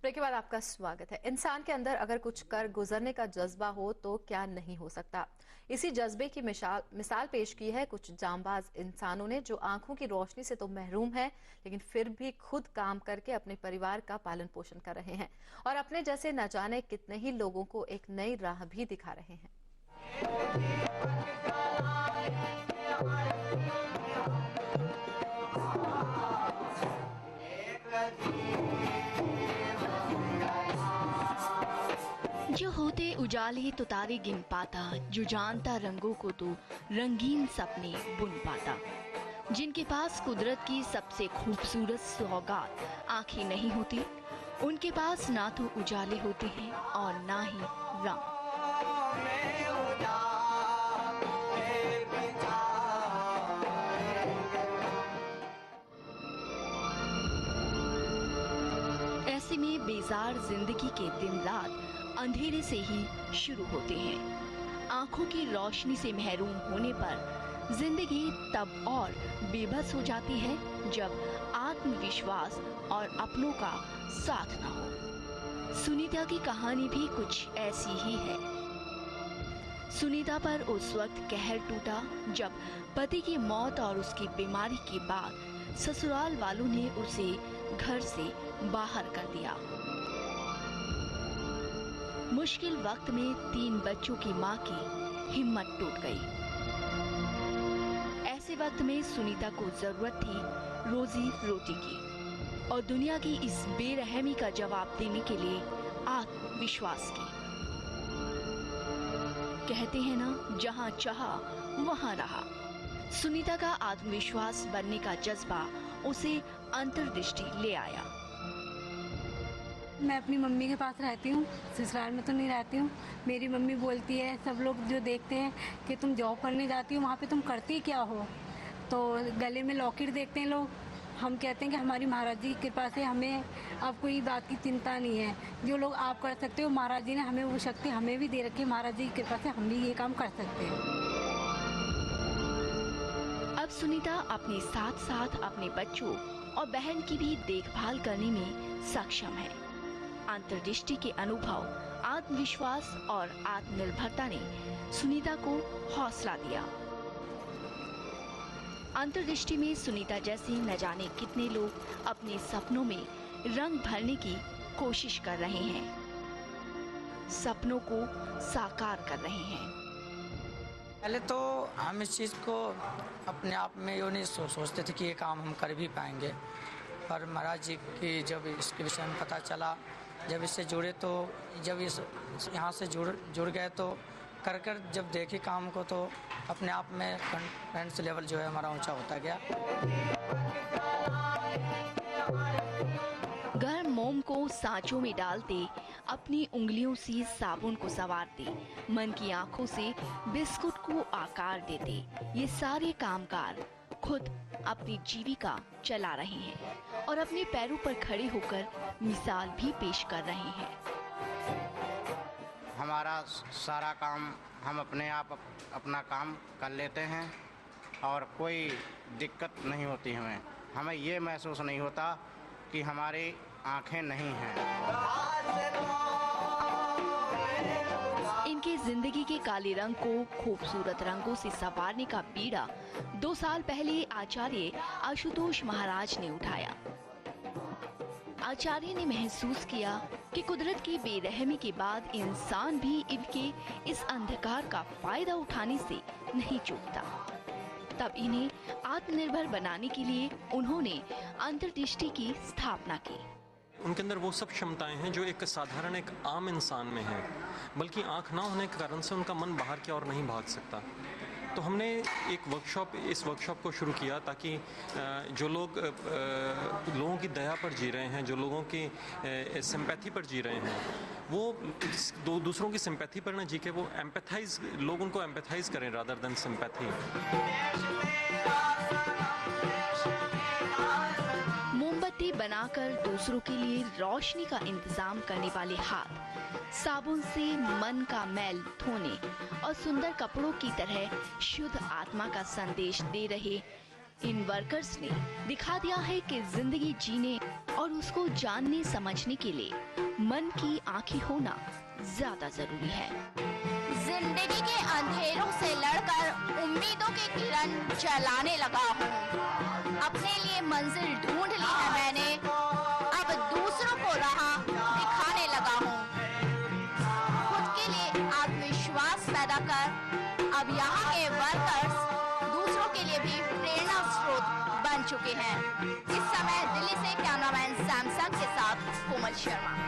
Break के बाद आपका स्वागत है। इंसान के अंदर अगर कुछ कर गुजरने का जज्बा हो तो क्या नहीं हो सकता। इसी जज्बे की मिसाल पेश की है कुछ जांबाज इंसानों ने, जो आंखों की रोशनी से तो महरूम है, लेकिन फिर भी खुद काम करके अपने परिवार का पालन पोषण कर रहे हैं और अपने जैसे न जाने कितने ही लोगों को एक नई राह भी दिखा रहे हैं। जो होते उजाले तो तारे गिन पाता, जो जानता रंगों को तो रंगीन सपने बुन पाता। जिनके पास कुदरत की सबसे खूबसूरत सौगात आंखें नहीं होती, उनके पास ना तो उजाले होते हैं और ना ही रंग। ऐसे में बेजार जिंदगी के दिन रात अंधेरे से ही शुरू होते हैं। आंखों की रोशनी से महरूम होने पर जिंदगी तब और बेबस हो जाती है जब आत्मविश्वास और अपनों का साथ न हो। सुनीता की कहानी भी कुछ ऐसी ही है। सुनीता पर उस वक्त कहर टूटा जब पति की मौत और उसकी बीमारी के बाद ससुराल वालों ने उसे घर से बाहर कर दिया। मुश्किल वक्त में 3 बच्चों की मां की हिम्मत टूट गई। ऐसे वक्त में सुनीता को जरूरत थी रोजी रोटी की और दुनिया की इस बेरहमी का जवाब देने के लिए आत्मविश्वास की। कहते हैं ना, जहां चाहा वहां रहा। सुनीता का आत्मविश्वास बनने का जज्बा उसे अंतर्दृष्टि ले आया। मैं अपनी मम्मी के पास रहती हूँ, ससुराल में तो नहीं रहती हूँ। मेरी मम्मी बोलती है, सब लोग जो देखते हैं कि तुम जॉब करने जाती हो, वहाँ पे तुम करती क्या हो। तो गले में लॉकेट देखते हैं लोग। हम कहते हैं कि हमारी महाराज जी की कृपा से हमें अब कोई बात की चिंता नहीं है। जो लोग आप कर सकते हो, महाराज जी ने हमें वो शक्ति हमें भी दे रखी है। महाराज जी की कृपा से हम भी ये काम कर सकते हैं। अब सुनीता अपने साथ साथ अपने बच्चों और बहन की भी देखभाल करने में सक्षम है। अंतर्दृष्टि के अनुभव, आत्मविश्वास और आत्मनिर्भरता ने सुनीता को हौसला दिया। अंतर्दृष्टि में सुनीता जैसे न जाने कितने लोग अपने सपनों में रंग भरने की कोशिश कर रहे हैं, सपनों को साकार कर रहे हैं। पहले तो हम इस चीज़ को अपने आप में यूँ नहीं सोचते थे कि ये काम हम कर भी पाएंगे, पर महाराज जी की जब इसके विषय में पता चला, जब इससे जुड़े, तो जब इस यहाँ से जुड़ गए, तो कर जब देखे काम को, तो अपने आप में कॉन्फिडेंस लेवल जो है हमारा ऊंचा होता गया। गर्म मोम को सांचों में डालते, अपनी उंगलियों से साबुन को संवारते, मन की आंखों से बिस्कुट को आकार देते, ये सारे कामगार खुद अपनी जीविका चला रहे हैं और अपने पैरों पर खड़े होकर मिसाल भी पेश कर रहे हैं। हमारा सारा काम हम अपने आप अपना काम कर लेते हैं और कोई दिक्कत नहीं होती हमें ये महसूस नहीं होता कि हमारी आंखें नहीं हैं। इनके जिंदगी के काले रंग को खूबसूरत रंगों से संवारने का बीड़ा 2 साल पहले आचार्य आशुतोष महाराज ने उठाया। आचार्य ने महसूस किया कि कुदरत की बेरहमी के बाद इंसान भी इनके इस अंधकार का फायदा उठाने से नहीं चूकता। तब इन्हें आत्मनिर्भर बनाने के लिए उन्होंने अंतर्दृष्टि की स्थापना की। उनके अंदर वो सब क्षमताएं हैं जो एक साधारण एक आम इंसान में है, बल्कि आंख ना होने के कारण से उनका मन बाहर की ओर नहीं भाग सकता। तो हमने इस वर्कशॉप को शुरू किया ताकि जो लोग लोगों की दया पर जी रहे हैं, जो लोगों की सिंपैथी पर जी रहे हैं, वो दूसरों की सिंपैथी पर न जी के वो लोग उनको एम्पैथाइज करें रादर देन सिंपैथी। मोमबत्ती बनाकर दूसरों के लिए रोशनी का इंतजाम करने वाले हाथ, साबुन से मन का मैल धोने और सुंदर कपड़ों की तरह शुद्ध आत्मा का संदेश दे रहे इन वर्कर्स ने दिखा दिया है कि जिंदगी जीने और उसको जानने समझने के लिए मन की आंखें होना ज्यादा जरूरी है। जिंदगी के अंधेरों से लड़कर उम्मीदों की किरण जलाने लगा हूँ। अपने लिए मंजिल ढूंढ ली है मैंने, अब दूसरों को राह दिखाने लगा हूँ। खुद के लिए आत्मविश्वास पैदा कर अब यहाँ के वर्कर्स दूसरों के लिए भी प्रेरणा स्रोत बन चुके हैं। इस समय दिल्ली से कैमरामैन सैमसंग के साथ कोमल शर्मा।